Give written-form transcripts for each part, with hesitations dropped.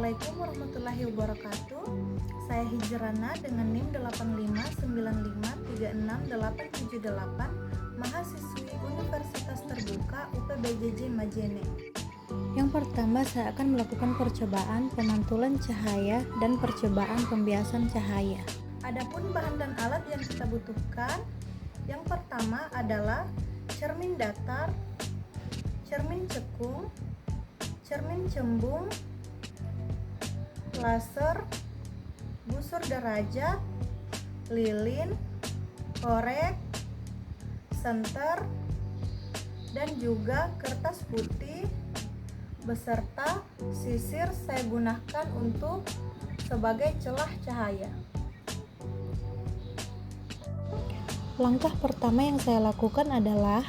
Assalamualaikum warahmatullahi wabarakatuh. Saya Hijrana dengan NIM 859536878, mahasiswi Universitas Terbuka UPBJJ Majene. Yang pertama, saya akan melakukan percobaan pemantulan cahaya dan percobaan pembiasan cahaya. Adapun bahan dan alat yang kita butuhkan, yang pertama adalah cermin datar, cermin cekung, cermin cembung, laser, busur derajat, lilin, korek, senter, dan juga kertas putih beserta sisir saya gunakan untuk sebagai celah cahaya. Langkah pertama yang saya lakukan adalah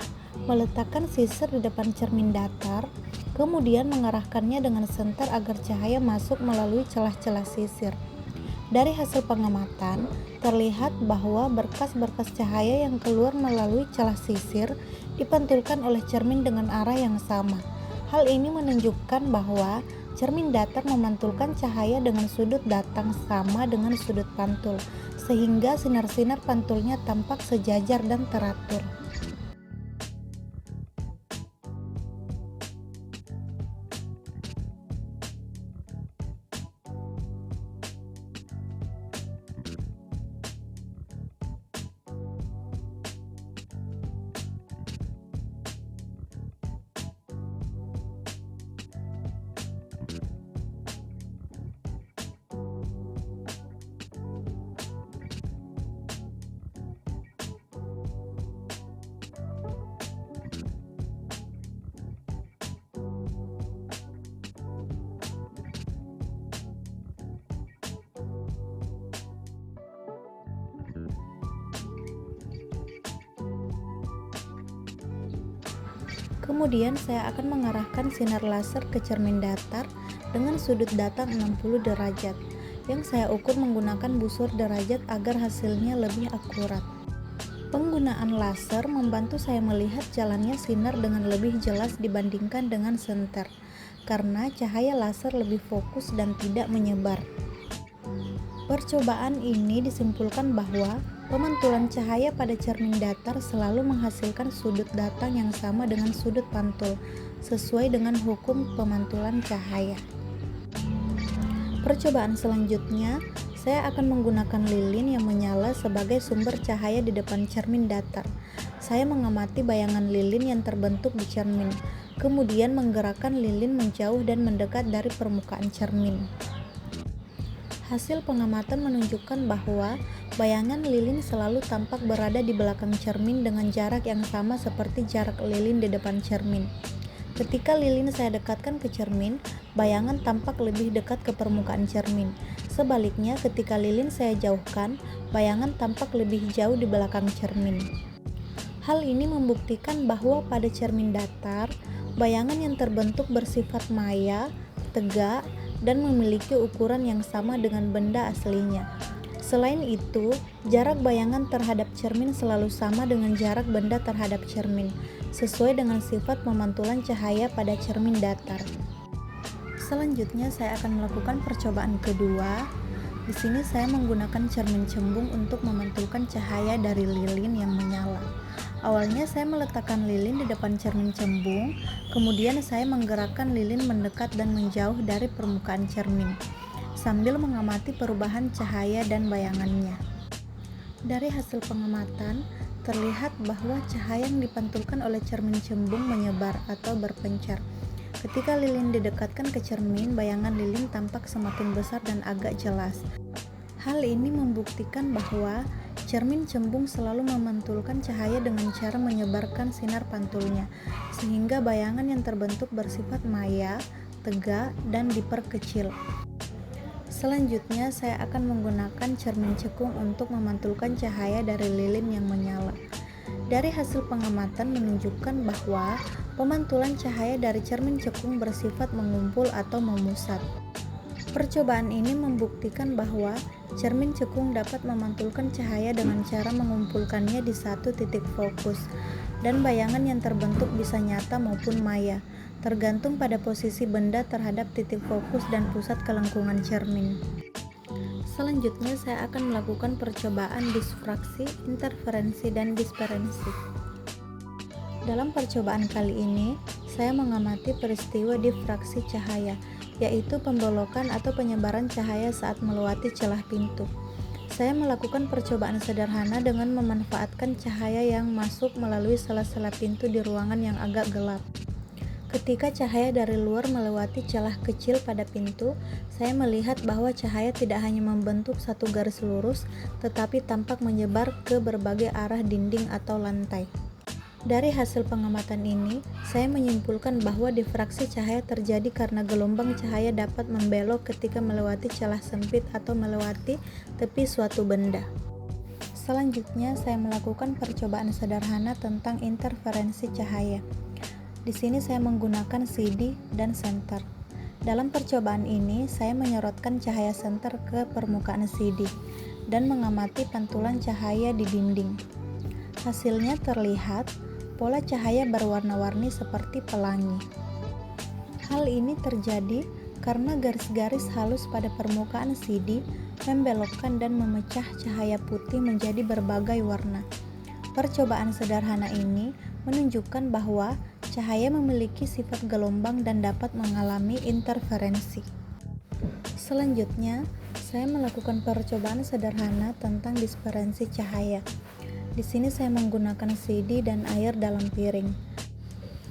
meletakkan sisir di depan cermin datar, kemudian mengarahkannya dengan senter agar cahaya masuk melalui celah-celah sisir. Dari hasil pengamatan, terlihat bahwa berkas-berkas cahaya yang keluar melalui celah sisir dipantulkan oleh cermin dengan arah yang sama. Hal ini menunjukkan bahwa cermin datar memantulkan cahaya dengan sudut datang sama dengan sudut pantul, sehingga sinar-sinar pantulnya tampak sejajar dan teratur. Kemudian saya akan mengarahkan sinar laser ke cermin datar dengan sudut datang 60 derajat yang saya ukur menggunakan busur derajat agar hasilnya lebih akurat. Penggunaan laser membantu saya melihat jalannya sinar dengan lebih jelas dibandingkan dengan senter, karena cahaya laser lebih fokus dan tidak menyebar. Percobaan ini disimpulkan bahwa pemantulan cahaya pada cermin datar selalu menghasilkan sudut datang yang sama dengan sudut pantul, sesuai dengan hukum pemantulan cahaya. Percobaan selanjutnya, saya akan menggunakan lilin yang menyala sebagai sumber cahaya di depan cermin datar. Saya mengamati bayangan lilin yang terbentuk di cermin, kemudian menggerakkan lilin menjauh dan mendekat dari permukaan cermin. Hasil pengamatan menunjukkan bahwa bayangan lilin selalu tampak berada di belakang cermin dengan jarak yang sama seperti jarak lilin di depan cermin. Ketika lilin saya dekatkan ke cermin, bayangan tampak lebih dekat ke permukaan cermin. Sebaliknya, ketika lilin saya jauhkan, bayangan tampak lebih jauh di belakang cermin. Hal ini membuktikan bahwa pada cermin datar, bayangan yang terbentuk bersifat maya, tegak, dan memiliki ukuran yang sama dengan benda aslinya. Selain itu, jarak bayangan terhadap cermin selalu sama dengan jarak benda terhadap cermin, sesuai dengan sifat pemantulan cahaya pada cermin datar. Selanjutnya, saya akan melakukan percobaan kedua. Di sini saya menggunakan cermin cembung untuk memantulkan cahaya dari lilin yang menyala. Awalnya saya meletakkan lilin di depan cermin cembung, kemudian saya menggerakkan lilin mendekat dan menjauh dari permukaan cermin, sambil mengamati perubahan cahaya dan bayangannya. Dari hasil pengamatan, terlihat bahwa cahaya yang dipantulkan oleh cermin cembung menyebar atau berpencar. Ketika lilin didekatkan ke cermin, bayangan lilin tampak semakin besar dan agak jelas. Hal ini membuktikan bahwa cermin cembung selalu memantulkan cahaya dengan cara menyebarkan sinar pantulnya, sehingga bayangan yang terbentuk bersifat maya, tegak, dan diperkecil. Selanjutnya, saya akan menggunakan cermin cekung untuk memantulkan cahaya dari lilin yang menyala. Dari hasil pengamatan menunjukkan bahwa pemantulan cahaya dari cermin cekung bersifat mengumpul atau memusat. Percobaan ini membuktikan bahwa cermin cekung dapat memantulkan cahaya dengan cara mengumpulkannya di satu titik fokus, dan bayangan yang terbentuk bisa nyata maupun maya, tergantung pada posisi benda terhadap titik fokus dan pusat kelengkungan cermin. Selanjutnya, saya akan melakukan percobaan diffraksi, interferensi, dan dispersi. Dalam percobaan kali ini, saya mengamati peristiwa diffraksi cahaya, yaitu pembolokan atau penyebaran cahaya saat melewati celah pintu. Saya melakukan percobaan sederhana dengan memanfaatkan cahaya yang masuk melalui sela-sela pintu di ruangan yang agak gelap. Ketika cahaya dari luar melewati celah kecil pada pintu, saya melihat bahwa cahaya tidak hanya membentuk satu garis lurus, tetapi tampak menyebar ke berbagai arah dinding atau lantai. Dari hasil pengamatan ini, saya menyimpulkan bahwa diffraksi cahaya terjadi karena gelombang cahaya dapat membelok ketika melewati celah sempit atau melewati tepi suatu benda. Selanjutnya, saya melakukan percobaan sederhana tentang interferensi cahaya. Di sini saya menggunakan CD dan senter. Dalam percobaan ini, saya menyorotkan cahaya senter ke permukaan CD dan mengamati pantulan cahaya di dinding. Hasilnya terlihat pola cahaya berwarna-warni seperti pelangi. Hal ini terjadi karena garis-garis halus pada permukaan CD membelokkan dan memecah cahaya putih menjadi berbagai warna. Percobaan sederhana ini menunjukkan bahwa cahaya memiliki sifat gelombang dan dapat mengalami interferensi. Selanjutnya, saya melakukan percobaan sederhana tentang dispersi cahaya. Di sini saya menggunakan CD dan air dalam piring.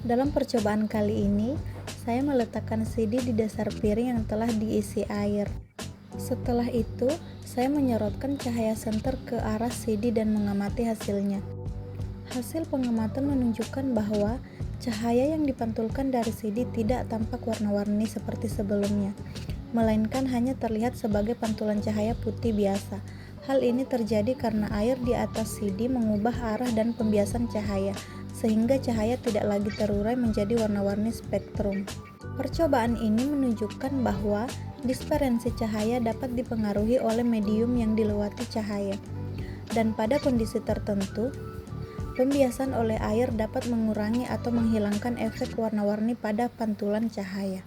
Dalam percobaan kali ini, saya meletakkan CD di dasar piring yang telah diisi air. Setelah itu, saya menyorotkan cahaya senter ke arah CD dan mengamati hasilnya. Hasil pengamatan menunjukkan bahwa cahaya yang dipantulkan dari CD tidak tampak warna-warni seperti sebelumnya, melainkan hanya terlihat sebagai pantulan cahaya putih biasa. Hal ini terjadi karena air di atas CD mengubah arah dan pembiasan cahaya, sehingga cahaya tidak lagi terurai menjadi warna-warni spektrum. Percobaan ini menunjukkan bahwa dispersi cahaya dapat dipengaruhi oleh medium yang dilewati cahaya, dan pada kondisi tertentu, pembiasan oleh air dapat mengurangi atau menghilangkan efek warna-warni pada pantulan cahaya.